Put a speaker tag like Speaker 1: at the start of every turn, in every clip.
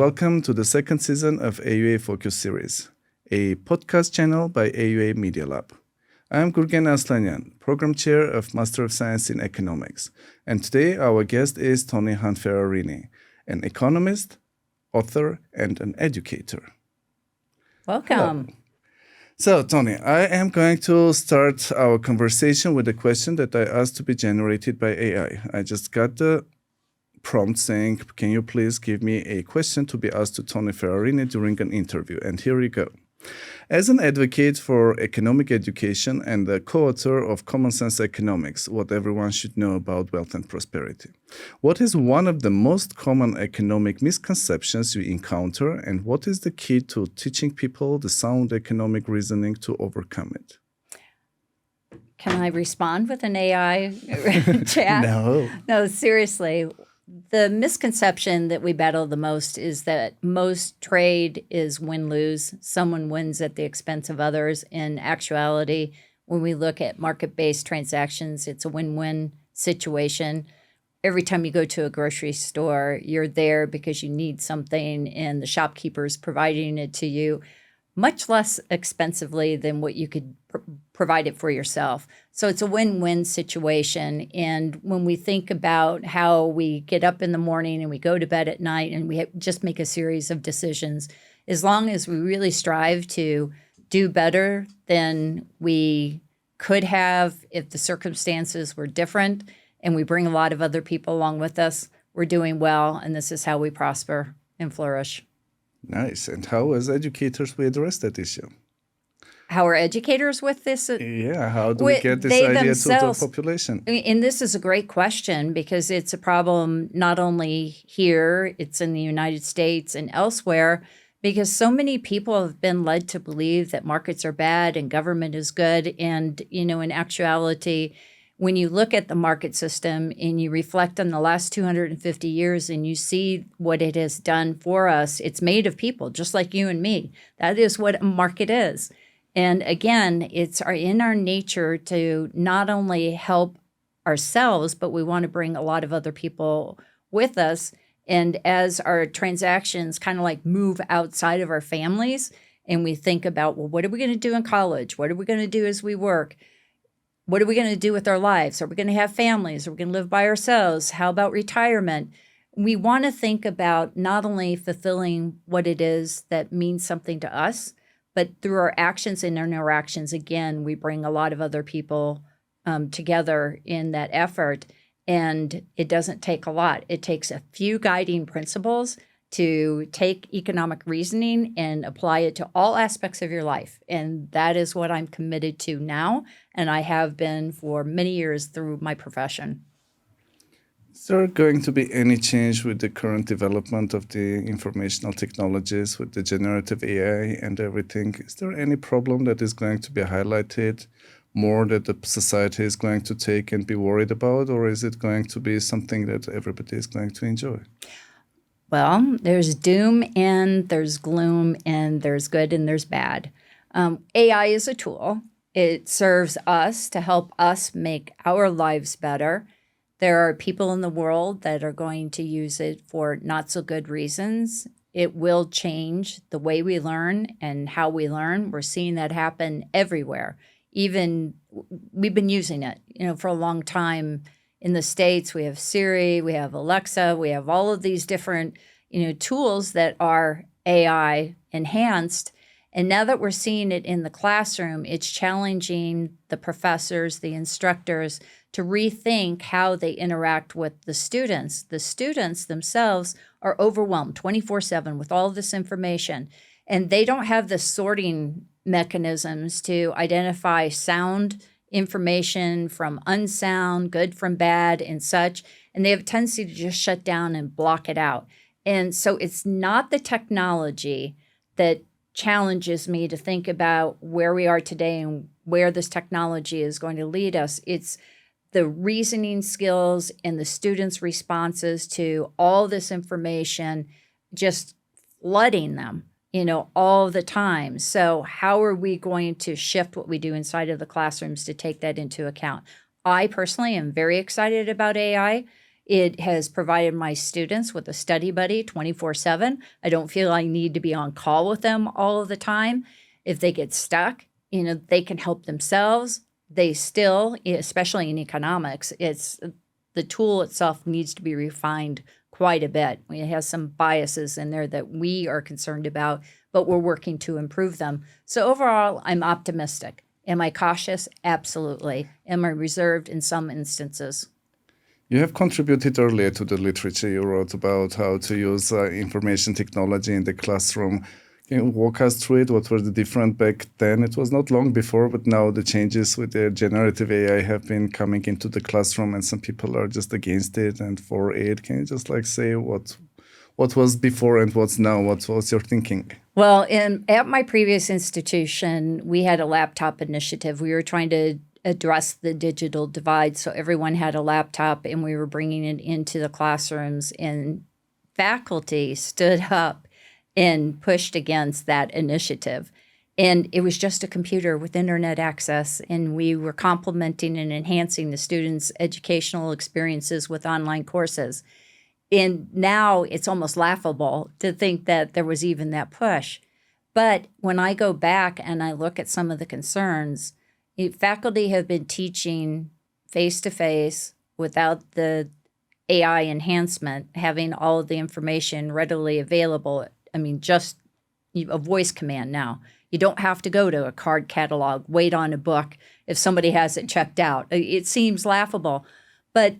Speaker 1: welcome to the second season of AUA Focus Series, a podcast channel by AUA Media Lab. I am Gurgen Aslanyan, Program Chair of Master of Science in Economics, and today our guest is Tawni Hunt Ferrarini, an economist, author, and an educator.
Speaker 2: Welcome.
Speaker 1: Hello. So, Tawni, I am going to start our conversation with a question that I asked to be generated by AI. I just got the prompt saying, can you please give me a question to be asked to Tawni Ferrarini during an interview? And here you go. As an advocate for economic education and the co-author of Common Sense Economics, What Everyone Should Know About Wealth and Prosperity, what is one of the most common economic misconceptions you encounter, and what is the key to teaching people the sound economic reasoning to overcome it?
Speaker 2: Can I respond with an AI chat? No, seriously. The misconception that we battle the most is that most trade is win-lose. Someone wins at the expense of others. In actuality, when we look at market-based transactions, it's a win-win situation. Every time you go to a grocery store, you're there because you need something and the shopkeeper's providing it to you much less expensively than what you could provide it for yourself. So it's a win-win situation. And when we think about how we get up in the morning and we go to bed at night and we just make a series of decisions, as long as we really strive to do better than we could have if the circumstances were different, and we bring a lot of other people along with us, we're doing well, and this is how we prosper and flourish.
Speaker 1: Nice. And how, as educators, we address that issue?
Speaker 2: How are educators with this?
Speaker 1: Yeah, how do we get this idea to the population?
Speaker 2: And this is a great question because it's a problem not only here, it's in the United States and elsewhere, because so many people have been led to believe that markets are bad and government is good. And, in actuality, when you look at the market system and you reflect on the last 250 years and you see what it has done for us, it's made of people just like you and me. That is what a market is. And again, it's in our nature to not only help ourselves, but we want to bring a lot of other people with us. And as our transactions kind of like move outside of our families and we think about, well, what are we going to do in college? What are we going to do as we work? What are we going to do with our lives? Are we going to have families? Are we going to live by ourselves? How about retirement? We want to think about not only fulfilling what it is that means something to us, but through our actions and interactions, again, we bring a lot of other people together in that effort. And it doesn't take a lot. It takes a few guiding principles to take economic reasoning and apply it to all aspects of your life. And that is what I'm committed to now, and I have been for many years through my profession.
Speaker 1: Is there going to be any change with the current development of the informational technologies, with the generative AI and everything? Is there any problem that is going to be highlighted more that the society is going to take and be worried about, or is it going to be something that everybody is going to enjoy?
Speaker 2: Well, there's doom and there's gloom and there's good and there's bad. AI is a tool. It serves us to help us make our lives better. There are people in the world that are going to use it for not so good reasons. It will change the way we learn and how we learn. We're seeing that happen everywhere. Even we've been using it, for a long time. In the States, we have Siri, we have Alexa, we have all of these different, tools that are AI enhanced. And now that we're seeing it in the classroom, it's challenging the professors, the instructors to rethink how they interact with the students. The students themselves are overwhelmed 24/7 with all of this information, and they don't have the sorting mechanisms to identify sound information from unsound, good from bad, and such. And they have a tendency to just shut down and block it out. And so it's not the technology that challenges me to think about where we are today and where this technology is going to lead us. It's the reasoning skills and the students' responses to all this information, just flooding them, all the time. So how are we going to shift what we do inside of the classrooms to take that into account? I personally am very excited about AI. It has provided my students with a study buddy 24/7. I don't feel I need to be on call with them all of the time. If they get stuck, they can help themselves. They still, especially in economics, the tool itself needs to be refined quite a bit. It has some biases in there that we are concerned about, but we're working to improve them. So overall, I'm optimistic. Am I cautious? Absolutely. Am I reserved in some instances?
Speaker 1: You have contributed earlier to the literature you wrote about how to use information technology in the classroom. Can you walk us through it? What were the different back then? It was not long before, but now the changes with the generative AI have been coming into the classroom, and some people are just against it and for it. Can you just say what was before and what's now? What was your thinking?
Speaker 2: Well, at my previous institution, we had a laptop initiative. We were trying to address the digital divide, so everyone had a laptop, and we were bringing it into the classrooms, and faculty stood up and pushed against that initiative. And it was just a computer with internet access, and we were complementing and enhancing the students' educational experiences with online courses. And now it's almost laughable to think that there was even that push. But when I go back and I look at some of the concerns, faculty have been teaching face-to-face without the AI enhancement, having all of the information readily available. I mean, just a voice command now. You don't have to go to a card catalog, wait on a book if somebody has it checked out. It seems laughable. But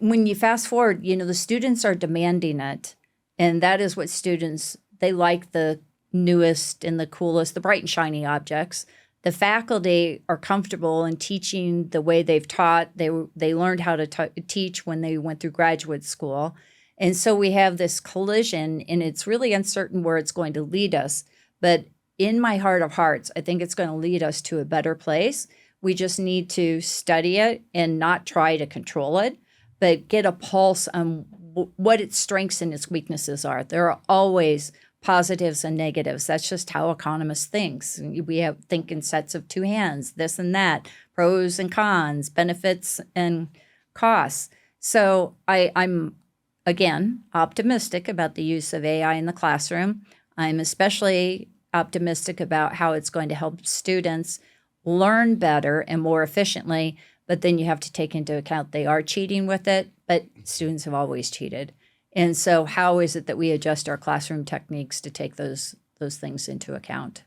Speaker 2: when you fast forward, the students are demanding it. And that is what students, they like the newest and the coolest, the bright and shiny objects. The faculty are comfortable in teaching the way they've taught. They learned how to teach when they went through graduate school. And so we have this collision, and it's really uncertain where it's going to lead us. But in my heart of hearts, I think it's going to lead us to a better place. We just need to study it and not try to control it, but get a pulse on what its strengths and its weaknesses are. There are always positives and negatives. That's just how economists think. We think in sets of two hands, this and that, pros and cons, benefits and costs. So I'm again, optimistic about the use of AI in the classroom. I'm especially optimistic about how it's going to help students learn better and more efficiently, but then you have to take into account they are cheating with it, but students have always cheated. And so how is it that we adjust our classroom techniques to take those things into account?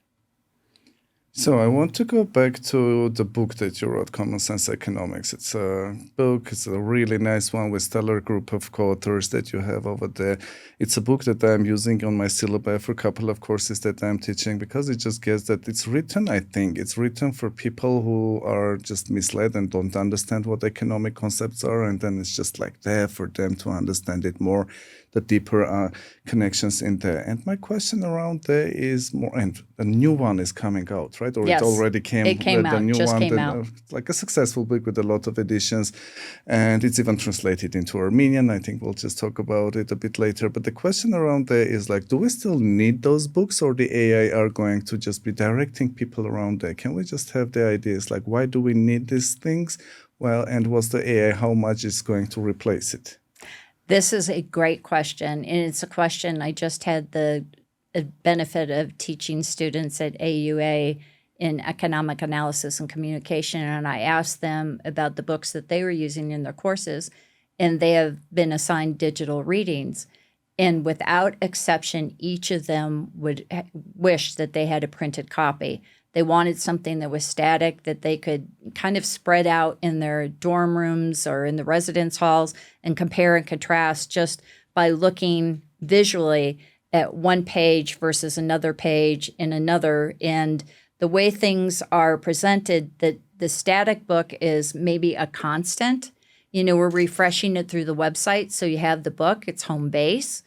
Speaker 1: So I want to go back to the book that you wrote, Common Sense Economics. It's a book. It's a really nice one with stellar group of co-authors that you have over there. It's a book that I'm using on my syllabi for a couple of courses that I'm teaching because it just gets that it's written, I think. It's written for people who are just misled and don't understand what economic concepts are. And then it's just there for them to understand it more, the deeper connections in there. And my question around there is more, and a new one is coming out, right? Or
Speaker 2: yes,
Speaker 1: it already came.
Speaker 2: It came out.
Speaker 1: The new
Speaker 2: just
Speaker 1: one,
Speaker 2: came out.
Speaker 1: Like a successful book with a lot of editions, and it's even translated into Armenian. I think we'll just talk about it a bit later. But the question around there is do we still need those books, or the AI are going to just be directing people around there? Can we just have the ideas why do we need these things? Well, and what's the AI? How much is going to replace it?
Speaker 2: This is a great question, and it's a question I just had the benefit of teaching students at AUA in economic analysis and communication, and I asked them about the books that they were using in their courses, and they have been assigned digital readings. And without exception, each of them would wish that they had a printed copy. They wanted something that was static, that they could kind of spread out in their dorm rooms or in the residence halls and compare and contrast just by looking visually at one page versus another page and another. And the way things are presented, that the static book is maybe a constant. We're refreshing it through the website. So you have the book, it's home base.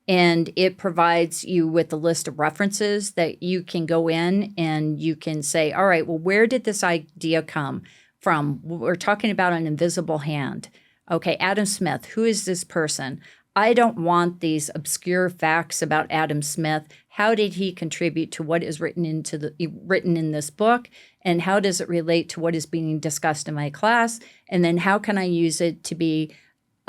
Speaker 2: And it provides you with a list of references that you can go in and you can say, all right, well, where did this idea come from? We're talking about an invisible hand. Okay, Adam Smith, who is this person? I don't want these obscure facts about Adam Smith. How did he contribute to what is written in this book? And how does it relate to what is being discussed in my class? And then how can I use it to be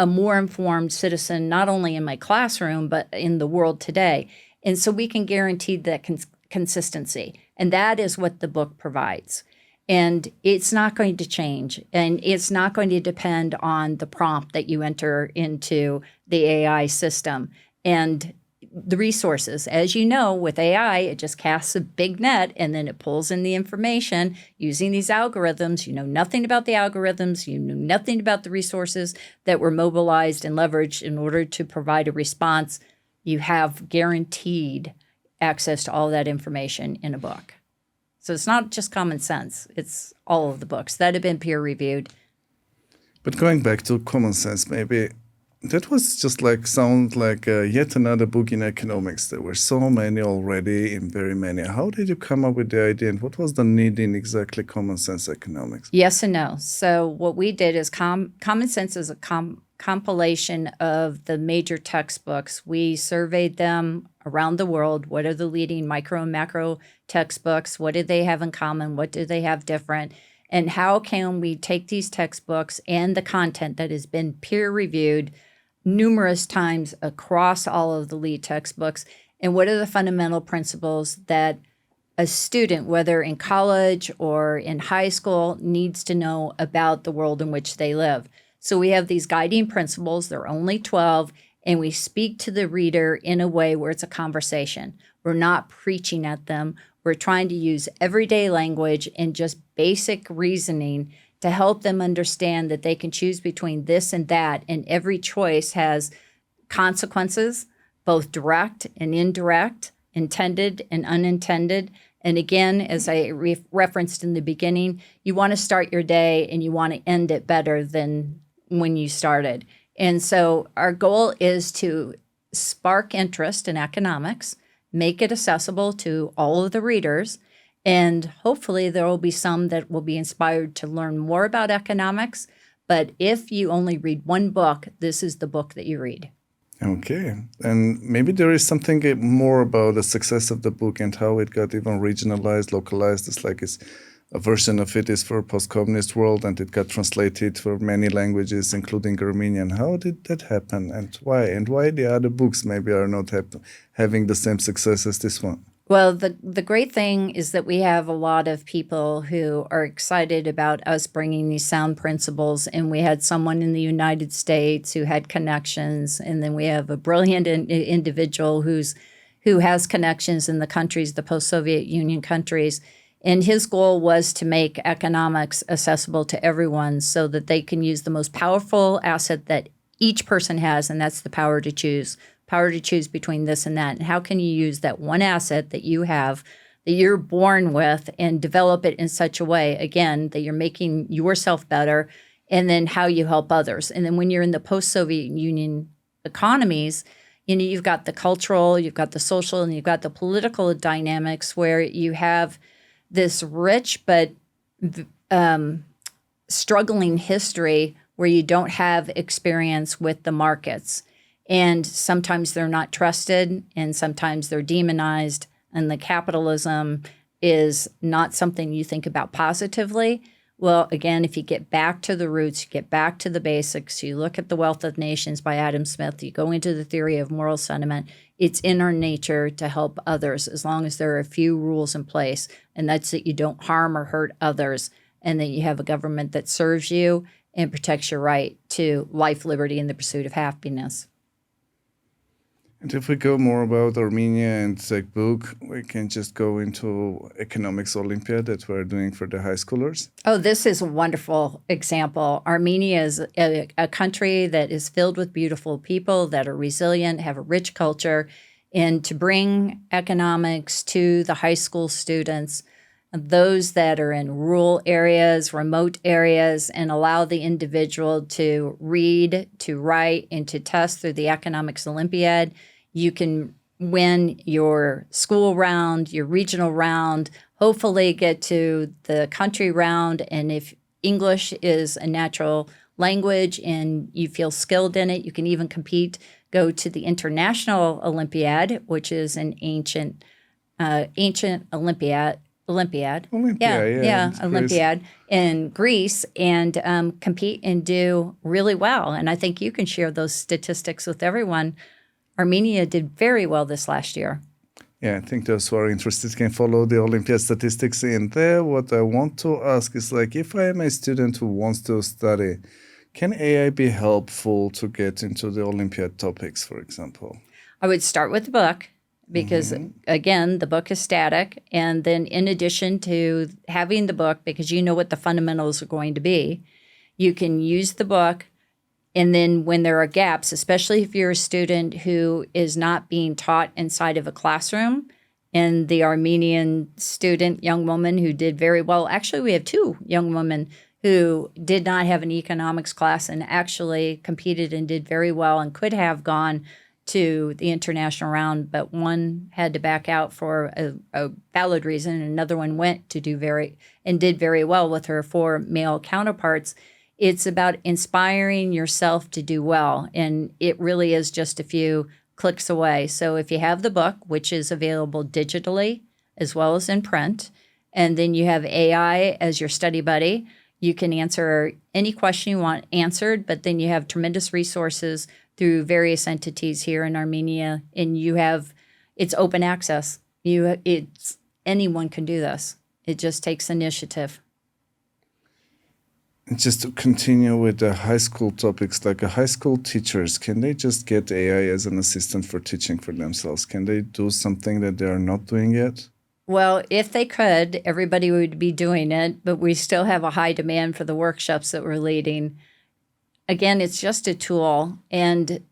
Speaker 2: a more informed citizen, not only in my classroom, but in the world today. And so we can guarantee that consistency. And that is what the book provides. And it's not going to change. And it's not going to depend on the prompt that you enter into the AI system. And the resources. As you know, with AI, it just casts a big net and then it pulls in the information using these algorithms. You know nothing about the algorithms. You know nothing about the resources that were mobilized and leveraged in order to provide a response. You have guaranteed access to all that information in a book. So it's not just common sense. It's all of the books that have been peer reviewed.
Speaker 1: But going back to common sense, maybe that was just sound like yet another book in economics. There were so many already in very many. How did you come up with the idea and what was the need in exactly common sense economics?
Speaker 2: Yes and no. So what we did is Common Sense is a compilation of the major textbooks. We surveyed them around the world. What are the leading micro and macro textbooks? What do they have in common? What do they have different? And how can we take these textbooks and the content that has been peer reviewed numerous times across all of the lead textbooks, and what are the fundamental principles that a student, whether in college or in high school, needs to know about the world in which they live. So we have these guiding principles. There are only 12, and we speak to the reader in a way where it's a conversation. We're not preaching at them. We're trying to use everyday language and just basic reasoning to help them understand that they can choose between this and that, and every choice has consequences, both direct and indirect, intended and unintended. And again, as I referenced in the beginning, you want to start your day and you want to end it better than when you started. And so our goal is to spark interest in economics, make it accessible to all of the readers, and hopefully there will be some that will be inspired to learn more about economics. But if you only read one book, this is the book that you read.
Speaker 1: Okay. And maybe there is something more about the success of the book and how it got even regionalized, localized. It's a version of it is for post-communist world and it got translated for many languages, including Armenian. How did that happen and why? And why the other books maybe are not having the same success as this one?
Speaker 2: Well, the great thing is that we have a lot of people who are excited about us bringing these sound principles. And we had someone in the United States who had connections. And then we have a brilliant individual who has connections in the countries, the post-Soviet Union countries. And his goal was to make economics accessible to everyone so that they can use the most powerful asset that each person has, and that's the power to choose between this and that. And how can you use that one asset that you have, that you're born with, and develop it in such a way, again, that you're making yourself better, and then how you help others. And then when you're in the post-Soviet Union economies, you've got the cultural, you've got the social, and you've got the political dynamics where you have this rich but struggling history where you don't have experience with the markets. And sometimes they're not trusted, and sometimes they're demonized, and the capitalism is not something you think about positively. Well, again, if you get back to the roots, you get back to the basics, you look at The Wealth of Nations by Adam Smith, you go into the theory of moral sentiment, it's in our nature to help others as long as there are a few rules in place, and that's that you don't harm or hurt others, and that you have a government that serves you and protects your right to life, liberty, and the pursuit of happiness.
Speaker 1: And if we go more about Armenia and the book, we can just go into economics Olympiad that we're doing for the high schoolers.
Speaker 2: Oh, this is a wonderful example. Armenia is a country that is filled with beautiful people that are resilient, have a rich culture. And to bring economics to the high school students, those that are in rural areas, remote areas, and allow the individual to read, to write, and to test through the economics Olympiad, you can win your school round, your regional round, hopefully get to the country round. And if English is a natural language and you feel skilled in it, you can even compete, go to the International Olympiad, which is an ancient Olympiad.
Speaker 1: Olympiad, yeah, it's Greece.
Speaker 2: Olympiad in Greece and compete and do really well. And I think you can share those statistics with everyone. Armenia did very well this last year.
Speaker 1: Yeah, I think those who are interested can follow the Olympiad statistics in there. What I want to ask is like, if I am a student who wants to study, can AI be helpful to get into the Olympiad topics, for example?
Speaker 2: I would start with the book because, again, the book is static. And then in addition to having the book, because you know what the fundamentals are going to be, you can use the book. And then when there are gaps, especially if you're a student who is not being taught inside of a classroom, and the Armenian student, young woman who did very well, actually we have two young women who did not have an economics class and actually competed and did very well and could have gone to the international round, but one had to back out for a valid reason, and another one went to did very well with her four male counterparts. It's about inspiring yourself to do well, and it really is just a few clicks away. So if you have the book, which is available digitally as well as in print, and then you have AI as your study buddy, you can answer any question you want answered, but then you have tremendous resources through various entities here in Armenia, and it's open access. Anyone can do this. It just takes initiative.
Speaker 1: And just to continue with the high school topics, like high school teachers, can they just get AI as an assistant for teaching for themselves? Can they do something that they are not doing yet?
Speaker 2: Well, if they could, everybody would be doing it, but we still have a high demand for the workshops that we're leading. Again, it's just a tool, and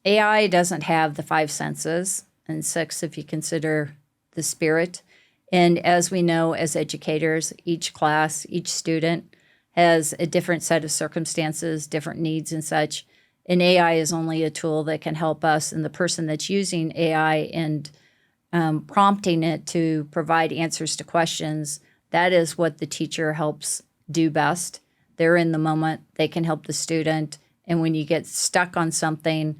Speaker 2: AI doesn't have the 5 senses, and 6 if you consider the spirit. And as we know, as educators, each class, each student has a different set of circumstances, different needs and such. And AI is only a tool that can help us, and the person that's using AI and prompting it to provide answers to questions, that is what the teacher helps do best. They're in the moment, they can help the student, and when you get stuck on something,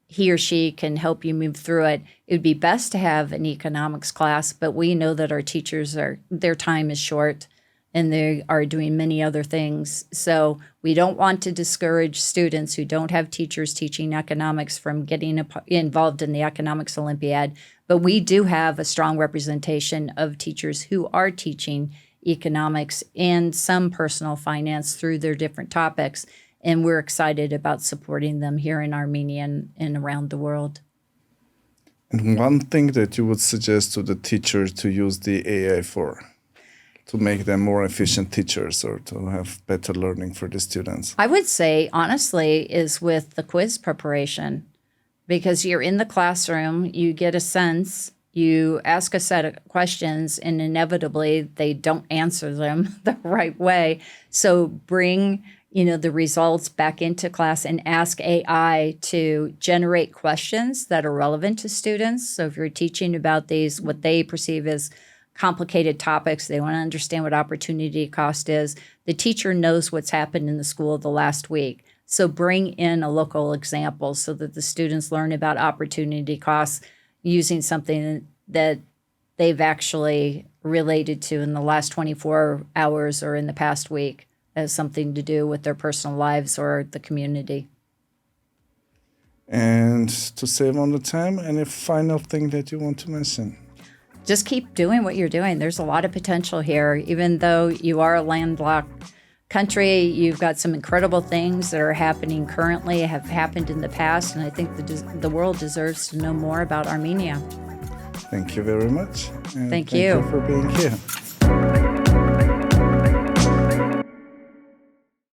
Speaker 2: he or she can help you move through it. It would be best to have an economics class, but we know that our teachers their time is short and they are doing many other things. So we don't want to discourage students who don't have teachers teaching economics from getting involved in the Economics Olympiad. But we do have a strong representation of teachers who are teaching economics and some personal finance through their different topics. And we're excited about supporting them here in Armenia and around the world.
Speaker 1: And one thing that you would suggest to the teachers to use the AI for, to make them more efficient teachers or to have better learning for the students?
Speaker 2: I would say, honestly, is with the quiz preparation. Because you're in the classroom, you get a sense, you ask a set of questions, and inevitably they don't answer them the right way. So bring the results back into class and ask AI to generate questions that are relevant to students. So if you're teaching about these, what they perceive as complicated topics, they want to understand what opportunity cost is. The teacher knows what's happened in the school the last week. So bring in a local example so that the students learn about opportunity costs using something that they've actually related to in the last 24 hours or in the past week as something to do with their personal lives or the community.
Speaker 1: And to save on the time, any final thing that you want to mention?
Speaker 2: Just keep doing what you're doing. There's a lot of potential here. Even though you are a landlocked country, you've got some incredible things that are happening currently, have happened in the past, and I think the world deserves to know more about Armenia.
Speaker 1: Thank you very much.
Speaker 2: Thank you
Speaker 1: for being here.